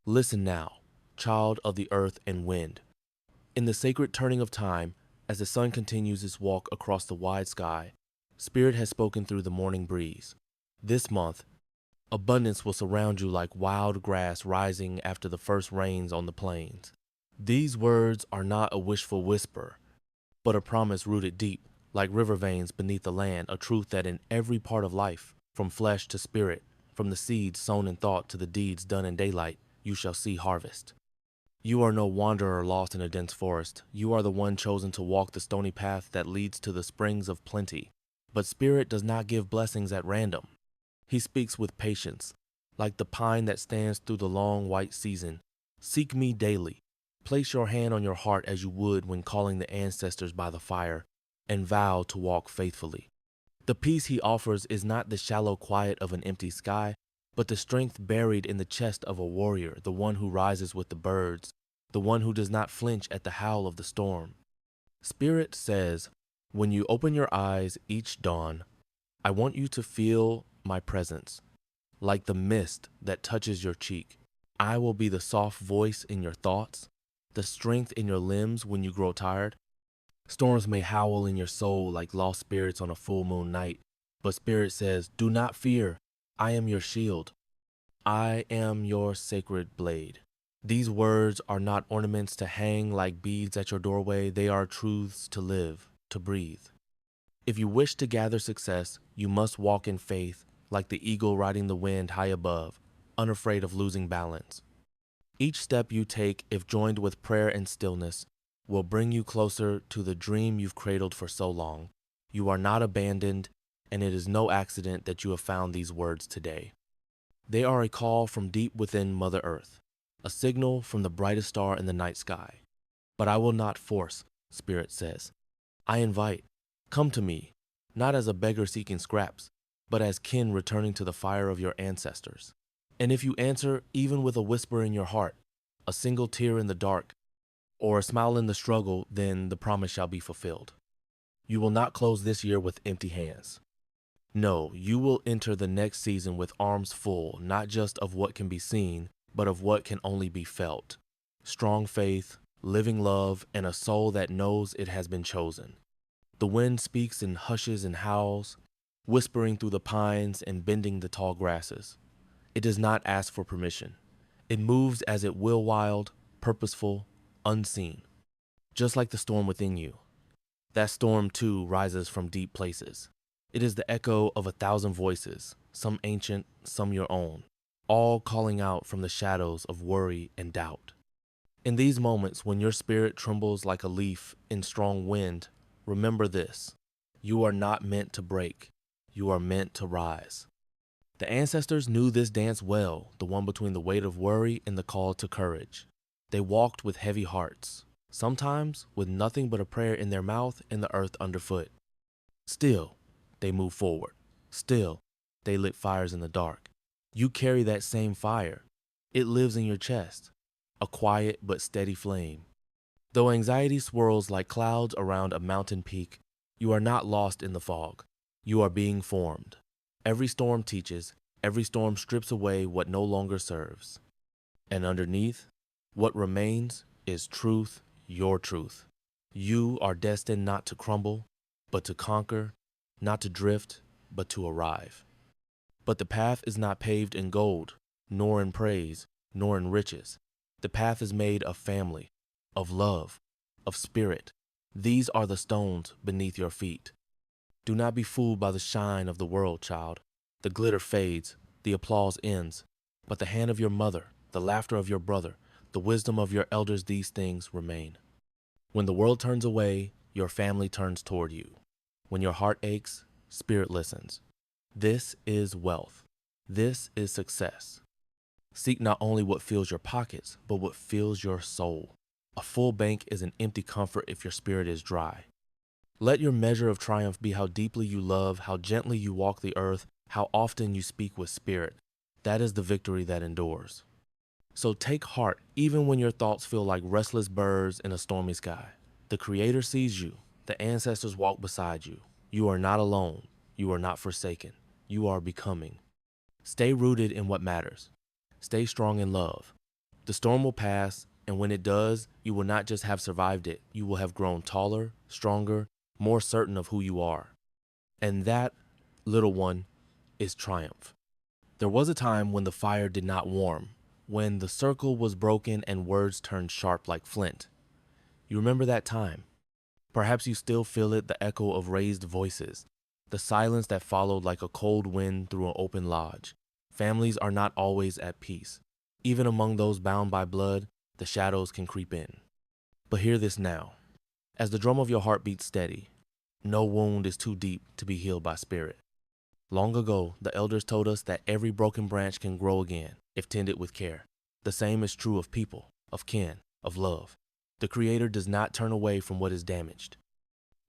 Listen now, child of the earth and wind. In the sacred turning of time, as the sun continues its walk across the wide sky, Spirit has spoken through the morning breeze. This month, abundance will surround you like wild grass rising after the first rains on the plains. These words are not a wishful whisper, but a promise rooted deep, like river veins beneath the land, a truth that in every part of life, from flesh to spirit, from the seeds sown in thought to the deeds done in daylight, you shall see harvest. You are no wanderer lost in a dense forest. You are the one chosen to walk the stony path that leads to the springs of plenty. But Spirit does not give blessings at random. He speaks with patience, like the pine that stands through the long white season. Seek me daily. Place your hand on your heart as you would when calling the ancestors by the fire, and vow to walk faithfully. The peace he offers is not the shallow quiet of an empty sky, but the strength buried in the chest of a warrior, the one who rises with the birds, the one who does not flinch at the howl of the storm. Spirit says, when you open your eyes each dawn, I want you to feel my presence, like the mist that touches your cheek. I will be the soft voice in your thoughts, the strength in your limbs when you grow tired. Storms may howl in your soul like lost spirits on a full moon night, but Spirit says, do not fear. I am your shield. I am your sacred blade. These words are not ornaments to hang like beads at your doorway. They are truths to live, to breathe. If you wish to gather success, you must walk in faith, like the eagle riding the wind high above, unafraid of losing balance. Each step you take, if joined with prayer and stillness, will bring you closer to the dream you've cradled for so long. You are not abandoned, and it is no accident that you have found these words today. They are a call from deep within Mother Earth, a signal from the brightest star in the night sky. But I will not force, Spirit says. I invite. Come to me, not as a beggar seeking scraps, but as kin returning to the fire of your ancestors. And if you answer even with a whisper in your heart, a single tear in the dark, or a smile in the struggle, then the promise shall be fulfilled. You will not close this year with empty hands. No, you will enter the next season with arms full, not just of what can be seen, but of what can only be felt. Strong faith, living love, and a soul that knows it has been chosen. The wind speaks in hushes and howls, whispering through the pines and bending the tall grasses. It does not ask for permission. It moves as it will, wild, purposeful, unseen. Just like the storm within you. That storm, too, rises from deep places. It is the echo of 1,000 voices, some ancient, some your own, all calling out from the shadows of worry and doubt. In these moments, when your spirit trembles like a leaf in strong wind, remember this: you are not meant to break, you are meant to rise. The ancestors knew this dance well, the one between the weight of worry and the call to courage. They walked with heavy hearts, sometimes with nothing but a prayer in their mouth and the earth underfoot. Still, they moved forward. Still, they lit fires in the dark. You carry that same fire. It lives in your chest, a quiet but steady flame. Though anxiety swirls like clouds around a mountain peak, you are not lost in the fog. You are being formed. Every storm teaches, every storm strips away what no longer serves. And underneath, what remains is truth, your truth. You are destined not to crumble, but to conquer, not to drift, but to arrive. But the path is not paved in gold, nor in praise, nor in riches. The path is made of family, of love, of spirit. These are the stones beneath your feet. Do not be fooled by the shine of the world, child. The glitter fades, the applause ends, but the hand of your mother, the laughter of your brother, the wisdom of your elders, these things remain. When the world turns away, your family turns toward you. When your heart aches, Spirit listens. This is wealth. This is success. Seek not only what fills your pockets, but what fills your soul. A full bank is an empty comfort if your spirit is dry. Let your measure of triumph be how deeply you love, how gently you walk the earth, how often you speak with spirit. That is the victory that endures. So take heart, even when your thoughts feel like restless birds in a stormy sky. The Creator sees you. The ancestors walk beside you. You are not alone. You are not forsaken. You are becoming. Stay rooted in what matters. Stay strong in love. The storm will pass, and when it does, you will not just have survived it, you will have grown taller, stronger, more certain of who you are. And that, little one, is triumph. There was a time when the fire did not warm, when the circle was broken and words turned sharp like flint. You remember that time? Perhaps you still feel it, the echo of raised voices, the silence that followed like a cold wind through an open lodge. Families are not always at peace. Even among those bound by blood, the shadows can creep in. But hear this now. As the drum of your heart beats steady, no wound is too deep to be healed by spirit. Long ago, the elders told us that every broken branch can grow again if tended with care. The same is true of people, of kin, of love. The Creator does not turn away from what is damaged.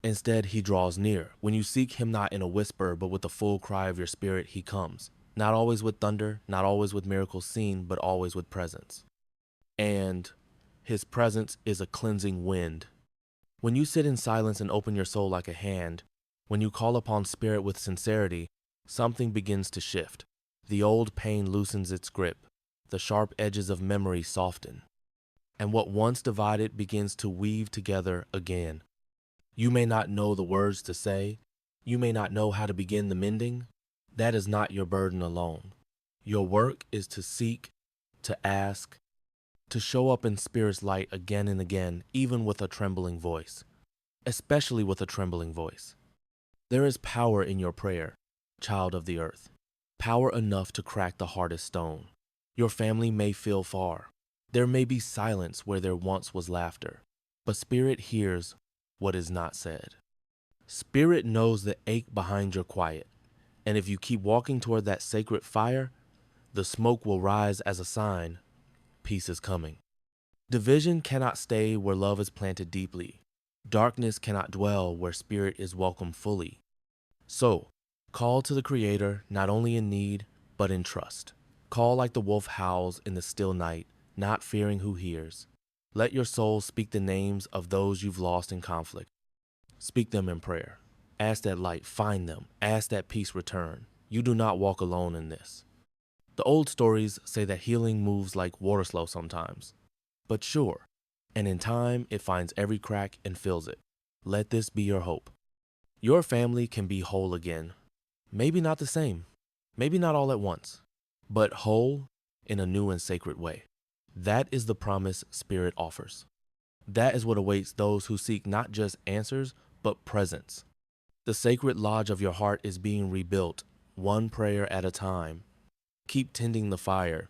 Instead, He draws near. When you seek Him not in a whisper, but with the full cry of your spirit, He comes. Not always with thunder, not always with miracles seen, but always with presence. And His presence is a cleansing wind. When you sit in silence and open your soul like a hand, when you call upon Spirit with sincerity, something begins to shift. The old pain loosens its grip. The sharp edges of memory soften. And what once divided begins to weave together again. You may not know the words to say. You may not know how to begin the mending. That is not your burden alone. Your work is to seek, to ask, to show up in Spirit's light again and again, even with a trembling voice, especially with a trembling voice. There is power in your prayer, child of the earth, power enough to crack the hardest stone. Your family may feel far. There may be silence where there once was laughter, but Spirit hears what is not said. Spirit knows the ache behind your quiet, and if you keep walking toward that sacred fire, the smoke will rise as a sign, peace is coming. Division cannot stay where love is planted deeply. Darkness cannot dwell where Spirit is welcomed fully. So, call to the Creator not only in need, but in trust. Call like the wolf howls in the still night, not fearing who hears. Let your soul speak the names of those you've lost in conflict. Speak them in prayer. Ask that light find them. Ask that peace return. You do not walk alone in this. The old stories say that healing moves like water slow sometimes. But sure, and in time it finds every crack and fills it. Let this be your hope. Your family can be whole again. Maybe not the same. Maybe not all at once. But whole in a new and sacred way. That is the promise Spirit offers. That is what awaits those who seek not just answers, but presence. The sacred lodge of your heart is being rebuilt, one prayer at a time. Keep tending the fire.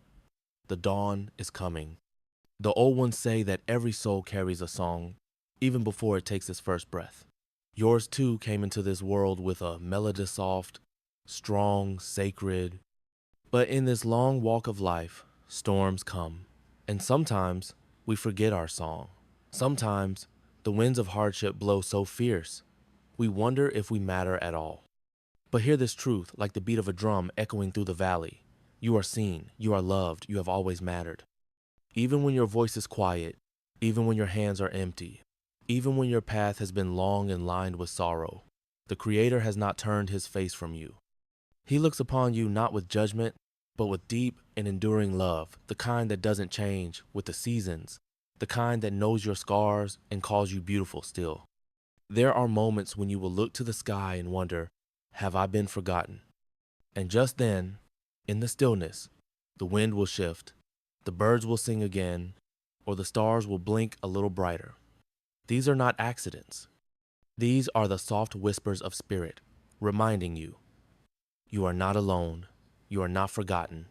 The dawn is coming. The old ones say that every soul carries a song, even before it takes its first breath. Yours too came into this world with a melody soft, strong, sacred. But in this long walk of life, storms come. And sometimes we forget our song. Sometimes the winds of hardship blow so fierce, we wonder if we matter at all. But hear this truth like the beat of a drum echoing through the valley. You are seen, you are loved, you have always mattered. Even when your voice is quiet, even when your hands are empty, even when your path has been long and lined with sorrow, the Creator has not turned His face from you. He looks upon you not with judgment, but with deep and enduring love, the kind that doesn't change with the seasons, the kind that knows your scars and calls you beautiful still. There are moments when you will look to the sky and wonder, have I been forgotten? And just then, in the stillness, the wind will shift, the birds will sing again, or the stars will blink a little brighter. These are not accidents. These are the soft whispers of Spirit, reminding you, you are not alone, you are not forgotten,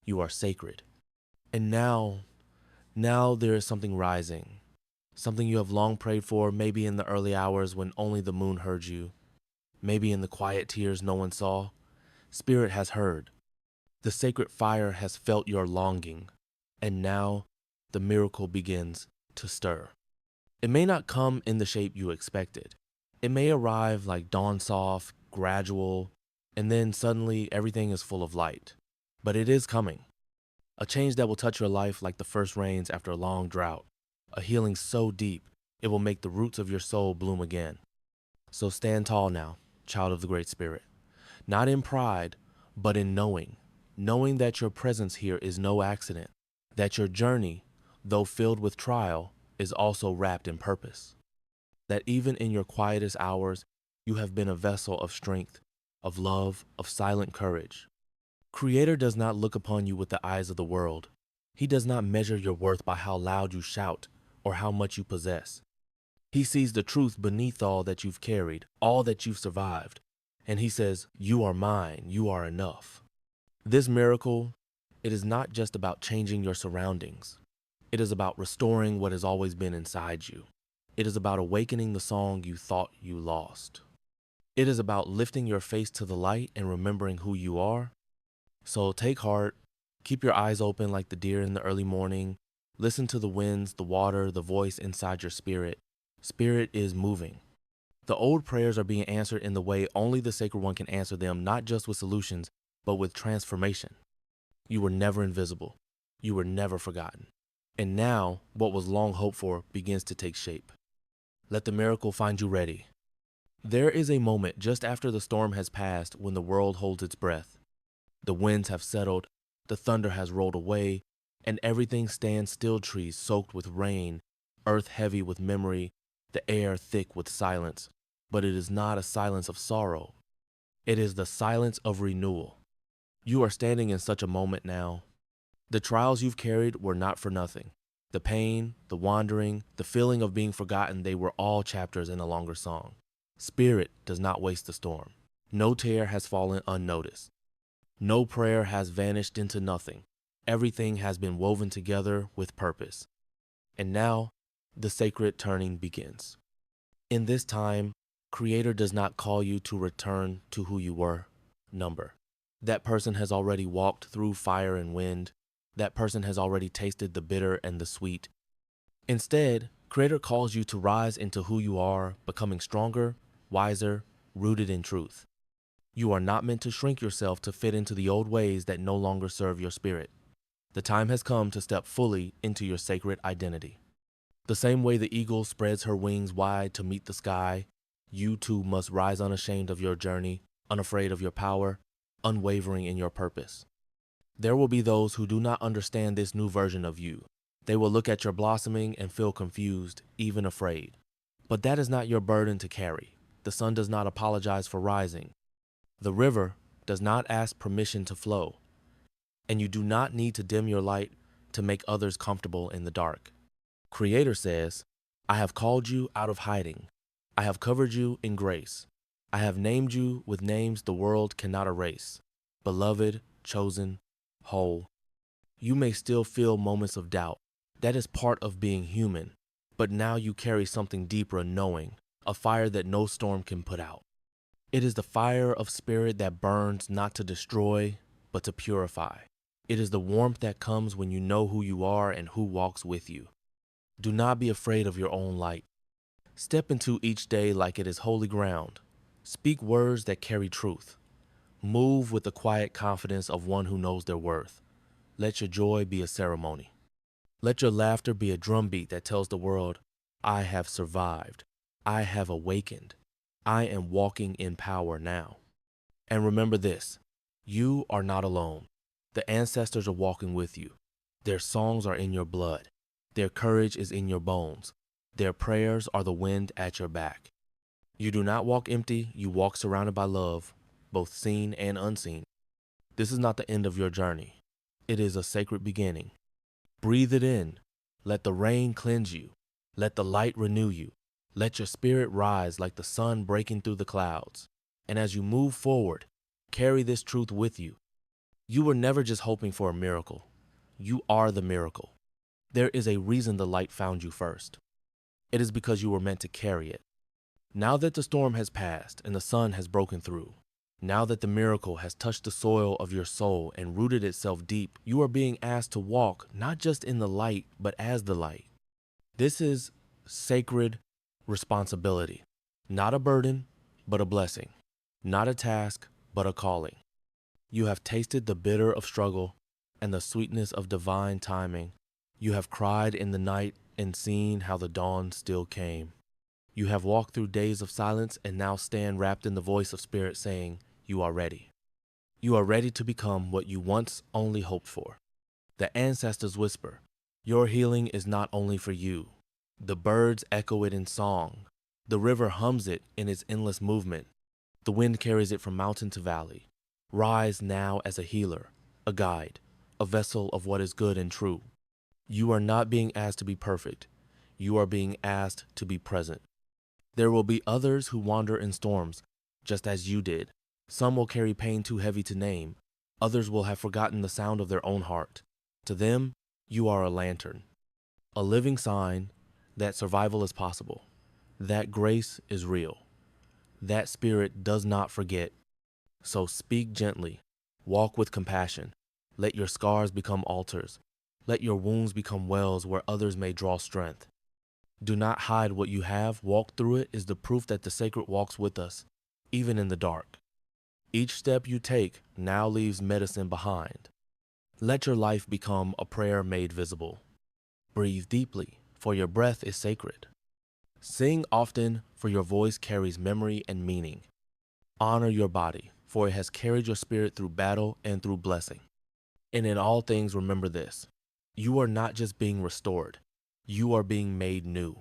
you are sacred. And now there is something rising, something you have long prayed for, maybe in the early hours when only the moon heard you, maybe in the quiet tears no one saw. Spirit has heard. The sacred fire has felt your longing, and now the miracle begins to stir. It may not come in the shape you expected. It may arrive like dawn soft, gradual, and then suddenly everything is full of light. But it is coming. A change that will touch your life like the first rains after a long drought. A healing so deep, it will make the roots of your soul bloom again. So stand tall now, child of the Great Spirit. Not in pride, but in knowing that your presence here is no accident. That your journey, though filled with trial, is also wrapped in purpose. That even in your quietest hours, you have been a vessel of strength, of love, of silent courage. Creator does not look upon you with the eyes of the world. He does not measure your worth by how loud you shout or how much you possess. He sees the truth beneath all that you've carried, all that you've survived, and he says, "You are mine, you are enough." This miracle, it is not just about changing your surroundings. It is about restoring what has always been inside you. It is about awakening the song you thought you lost. It is about lifting your face to the light and remembering who you are. So take heart, keep your eyes open like the deer in the early morning. Listen to the winds, the water, the voice inside your spirit. Spirit is moving. The old prayers are being answered in the way only the Sacred One can answer them, not just with solutions, but with transformation. You were never invisible. You were never forgotten. And now, what was long hoped for begins to take shape. Let the miracle find you ready. There is a moment just after the storm has passed when the world holds its breath. The winds have settled, the thunder has rolled away, and everything stands still. Trees soaked with rain, earth heavy with memory, the air thick with silence. But it is not a silence of sorrow. It is the silence of renewal. You are standing in such a moment now. The trials you've carried were not for nothing. The pain, the wandering, the feeling of being forgotten, they were all chapters in a longer song. Spirit does not waste the storm. No tear has fallen unnoticed. No prayer has vanished into nothing. Everything has been woven together with purpose. And now, the sacred turning begins. In this time, Creator does not call you to return to who you were. Number. That person has already walked through fire and wind. That person has already tasted the bitter and the sweet. Instead, Creator calls you to rise into who you are, becoming stronger, wiser, rooted in truth. You are not meant to shrink yourself to fit into the old ways that no longer serve your spirit. The time has come to step fully into your sacred identity. The same way the eagle spreads her wings wide to meet the sky, you too must rise unashamed of your journey, unafraid of your power, unwavering in your purpose. There will be those who do not understand this new version of you. They will look at your blossoming and feel confused, even afraid. But that is not your burden to carry. The sun does not apologize for rising. The river does not ask permission to flow. And you do not need to dim your light to make others comfortable in the dark. Creator says, "I have called you out of hiding. I have covered you in grace. I have named you with names the world cannot erase. Beloved, chosen, whole." You may still feel moments of doubt. That is part of being human. But now you carry something deeper in knowing, a fire that no storm can put out. It is the fire of spirit that burns not to destroy, but to purify. It is the warmth that comes when you know who you are and who walks with you. Do not be afraid of your own light. Step into each day like it is holy ground. Speak words that carry truth. Move with the quiet confidence of one who knows their worth. Let your joy be a ceremony. Let your laughter be a drumbeat that tells the world, "I have survived. I have awakened. I am walking in power now." And remember this, you are not alone. The ancestors are walking with you. Their songs are in your blood. Their courage is in your bones. Their prayers are the wind at your back. You do not walk empty, you walk surrounded by love, both seen and unseen. This is not the end of your journey. It is a sacred beginning. Breathe it in. Let the rain cleanse you. Let the light renew you. Let your spirit rise like the sun breaking through the clouds. And as you move forward, carry this truth with you. You were never just hoping for a miracle. You are the miracle. There is a reason the light found you first. It is because you were meant to carry it. Now that the storm has passed and the sun has broken through, now that the miracle has touched the soil of your soul and rooted itself deep, you are being asked to walk not just in the light, but as the light. This is sacred responsibility, not a burden, but a blessing, not a task, but a calling. You have tasted the bitter of struggle and the sweetness of divine timing. You have cried in the night and seen how the dawn still came. You have walked through days of silence and now stand wrapped in the voice of Spirit saying, "You are ready." You are ready to become what you once only hoped for. The ancestors whisper, "Your healing is not only for you." The birds echo it in song. The river hums it in its endless movement. The wind carries it from mountain to valley. Rise now as a healer, a guide, a vessel of what is good and true. You are not being asked to be perfect. You are being asked to be present. There will be others who wander in storms, just as you did. Some will carry pain too heavy to name. Others will have forgotten the sound of their own heart. To them, you are a lantern, a living sign that survival is possible, that grace is real, that spirit does not forget. So speak gently, walk with compassion. Let your scars become altars. Let your wounds become wells where others may draw strength. Do not hide what you have. Walk through it is the proof that the sacred walks with us, even in the dark. Each step you take now leaves medicine behind. Let your life become a prayer made visible. Breathe deeply, for your breath is sacred. Sing often, for your voice carries memory and meaning. Honor your body, for it has carried your spirit through battle and through blessing. And in all things, remember this: you are not just being restored, you are being made new.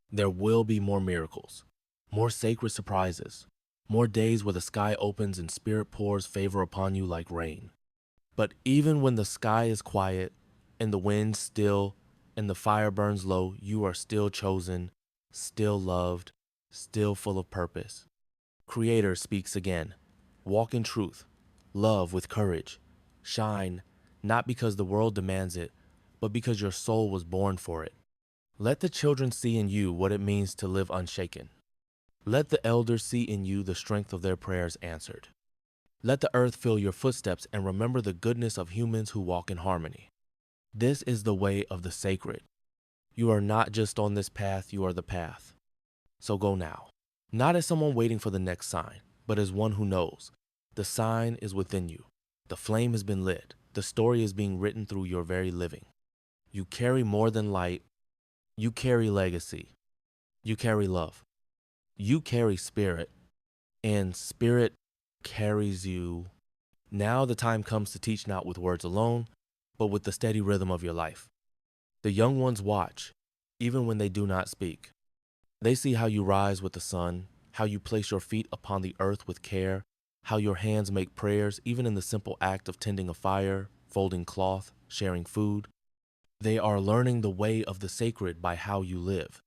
There will be more miracles, more sacred surprises, more days where the sky opens and spirit pours favor upon you like rain. But even when the sky is quiet and the wind still and the fire burns low, you are still chosen, still loved, still full of purpose. Creator speaks again. Walk in truth, love with courage, shine, not because the world demands it, but because your soul was born for it. Let the children see in you what it means to live unshaken. Let the elders see in you the strength of their prayers answered. Let the earth fill your footsteps and remember the goodness of humans who walk in harmony. This is the way of the sacred. You are not just on this path, you are the path. So go now, not as someone waiting for the next sign, but as one who knows. The sign is within you. The flame has been lit. The story is being written through your very living. You carry more than light. You carry legacy. You carry love. You carry spirit. And spirit carries you. Now the time comes to teach not with words alone, but with the steady rhythm of your life. The young ones watch, even when they do not speak. They see how you rise with the sun, how you place your feet upon the earth with care, how your hands make prayers even in the simple act of tending a fire, folding cloth, sharing food. They are learning the way of the sacred by how you live.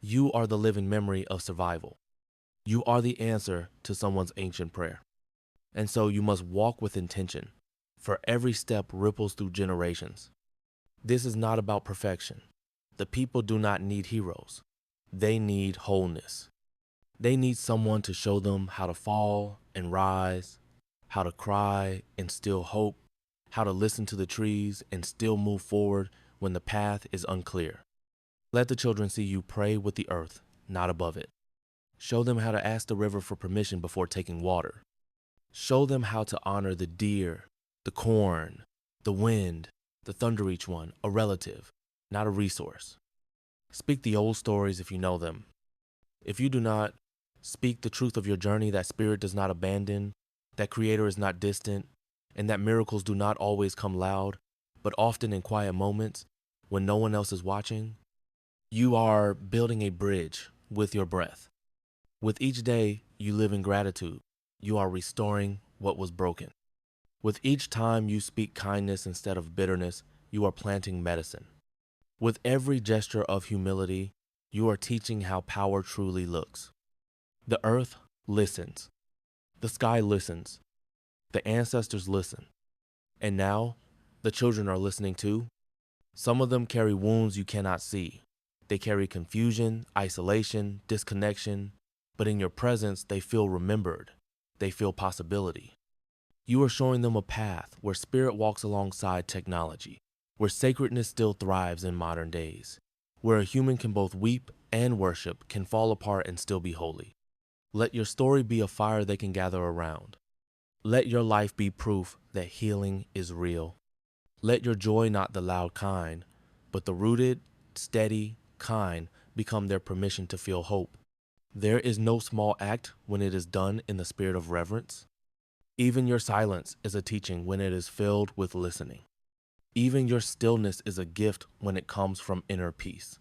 You are the living memory of survival. You are the answer to someone's ancient prayer. And so you must walk with intention, for every step ripples through generations. This is not about perfection. The people do not need heroes. They need wholeness. They need someone to show them how to fall and rise, how to cry and still hope, how to listen to the trees and still move forward when the path is unclear. Let the children see you pray with the earth, not above it. Show them how to ask the river for permission before taking water. Show them how to honor the deer, the corn, the wind, the thunder each one, a relative, not a resource. Speak the old stories if you know them. If you do not, speak the truth of your journey, that spirit does not abandon, that creator is not distant, and that miracles do not always come loud, but often in quiet moments when no one else is watching. You are building a bridge with your breath. With each day, you live in gratitude. You are restoring what was broken. With each time you speak kindness instead of bitterness, you are planting medicine. With every gesture of humility, you are teaching how power truly looks. The earth listens. The sky listens. The ancestors listen. And now, the children are listening too. Some of them carry wounds you cannot see. They carry confusion, isolation, disconnection, but in your presence, they feel remembered. They feel possibility. You are showing them a path where spirit walks alongside technology, where sacredness still thrives in modern days, where a human can both weep and worship, can fall apart and still be holy. Let your story be a fire they can gather around. Let your life be proof that healing is real. Let your joy, not the loud kind, but the rooted, steady kind, become their permission to feel hope. There is no small act when it is done in the spirit of reverence. Even your silence is a teaching when it is filled with listening. Even your stillness is a gift when it comes from inner peace.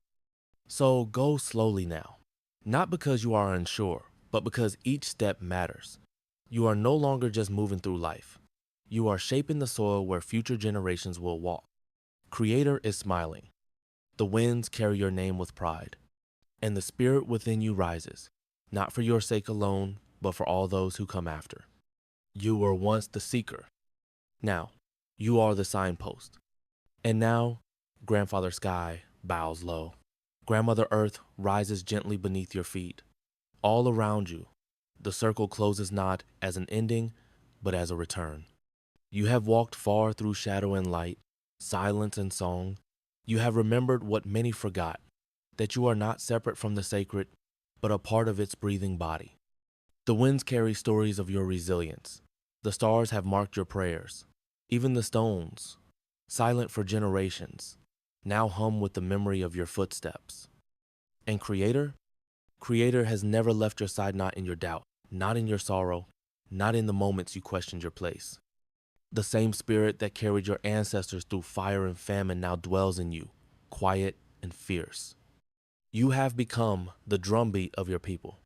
So go slowly now, not because you are unsure, but because each step matters. You are no longer just moving through life. You are shaping the soil where future generations will walk. Creator is smiling. The winds carry your name with pride, and the spirit within you rises, not for your sake alone, but for all those who come after. You were once the seeker. Now, you are the signpost. And now, Grandfather Sky bows low. Grandmother Earth rises gently beneath your feet. All around you, the circle closes not as an ending, but as a return. You have walked far through shadow and light, silence and song. You have remembered what many forgot, that you are not separate from the sacred, but a part of its breathing body. The winds carry stories of your resilience. The stars have marked your prayers. Even the stones, silent for generations, now hum with the memory of your footsteps. And Creator has never left your side, not in your doubt, not in your sorrow, not in the moments you questioned your place. The same spirit that carried your ancestors through fire and famine now dwells in you, quiet and fierce. You have become the drumbeat of your people.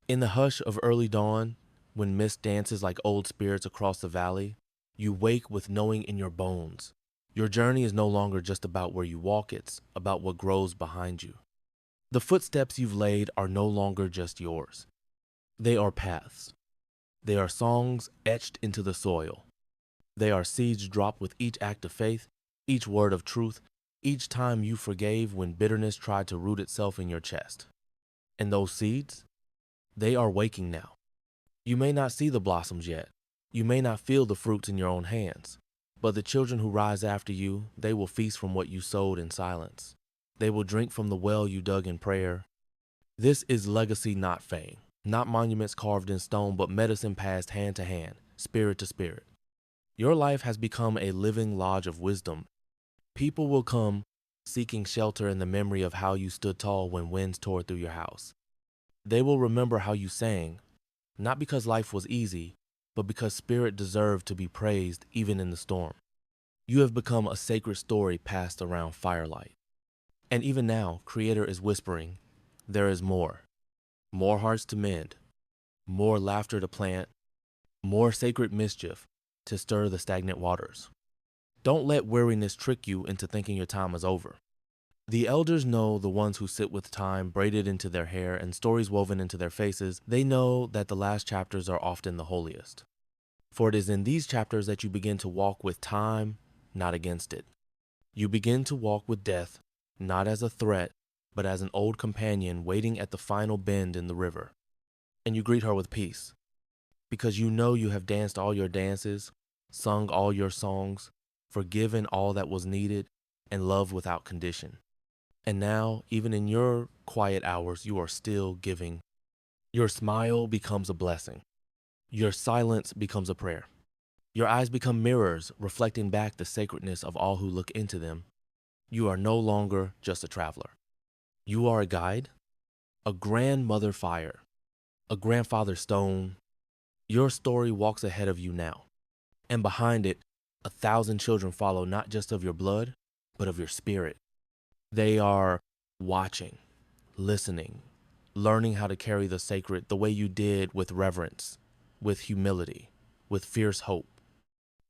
In the hush of early dawn, when mist dances like old spirits across the valley, you wake with knowing in your bones. Your journey is no longer just about where you walk, it's about what grows behind you. The footsteps you've laid are no longer just yours. They are paths. They are songs etched into the soil. They are seeds dropped with each act of faith, each word of truth, each time you forgave when bitterness tried to root itself in your chest. And those seeds, they are waking now. You may not see the blossoms yet. You may not feel the fruits in your own hands. But the children who rise after you, they will feast from what you sowed in silence. They will drink from the well you dug in prayer. This is legacy, not fame. Not monuments carved in stone, but medicine passed hand to hand, spirit to spirit. Your life has become a living lodge of wisdom. People will come seeking shelter in the memory of how you stood tall when winds tore through your house. They will remember how you sang, not because life was easy, but because spirit deserved to be praised even in the storm. You have become a sacred story passed around firelight. And even now, Creator is whispering, there is more. More hearts to mend, more laughter to plant, more sacred mischief to stir the stagnant waters. Don't let weariness trick you into thinking your time is over. The elders know the ones who sit with time braided into their hair and stories woven into their faces. They know that the last chapters are often the holiest. For it is in these chapters that you begin to walk with time, not against it. You begin to walk with death, not as a threat, but as an old companion waiting at the final bend in the river. And you greet her with peace, because you know you have danced all your dances, sung all your songs, forgiven all that was needed, and loved without condition. And now, even in your quiet hours, you are still giving. Your smile becomes a blessing. Your silence becomes a prayer. Your eyes become mirrors, reflecting back the sacredness of all who look into them. You are no longer just a traveler. You are a guide, a grandmother fire, a grandfather stone. Your story walks ahead of you now, and behind it, 1,000 children follow, not just of your blood, but of your spirit. They are watching, listening, learning how to carry the sacred the way you did, with reverence, with humility, with fierce hope.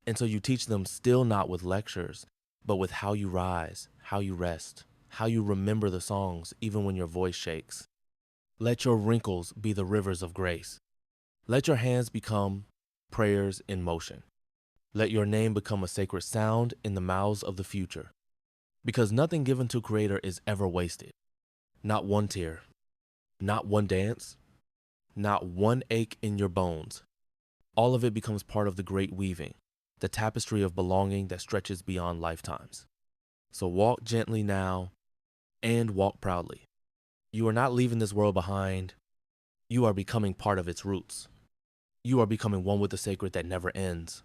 And so you teach them, still not with lectures, but with how you rise, how you rest, how you remember the songs even when your voice shakes. Let your wrinkles be the rivers of grace. Let your hands become prayers in motion. Let your name become a sacred sound in the mouths of the future. Because nothing given to Creator is ever wasted. Not one tear, not one dance, not one ache in your bones. All of it becomes part of the great weaving, the tapestry of belonging that stretches beyond lifetimes. So walk gently now and walk proudly. You are not leaving this world behind. You are becoming part of its roots. You are becoming one with the sacred that never ends.